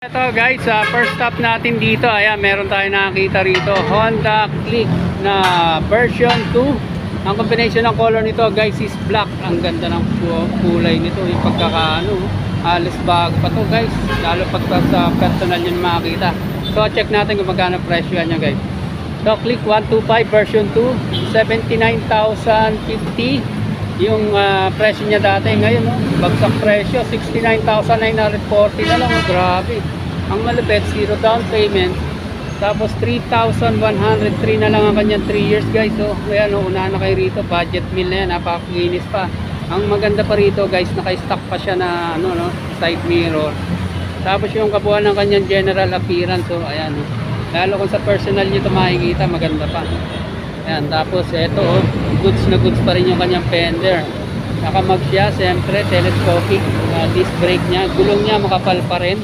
Ito guys, first stop natin dito, ayan, meron tayo nakakita rito, Honda Click na version 2. Ang combination ng color nito guys is black. Ang ganda ng kulay nito, yung pagkakaano, halos bago pa to guys, lalo pag sa personal nyo makakita. So check natin kung magkano presyo niya guys. So Click 125 version 2, 79,050 yung presyo niya dati. Ngayon bagsak presyo, 69,940 na lang. Grabe, ang malupit, zero down payment, tapos 3,103 na lang ang kanyang 3 years guys. So ayan, unahan na kayo rito, budget meal na yan, napakakinis pa. Ang maganda pa rito guys, naka-stock pa siya na side mirror, tapos yung kabuuan ng kanyang general appearance. So ayan, lalo kung sa personal nyo ito makikita, maganda pa. Ayan, tapos ito goods na goods pa rin yung kanyang fender. Nakamag siya, siyempre telescopic, disc brake niya, gulong niya makapal pa rin.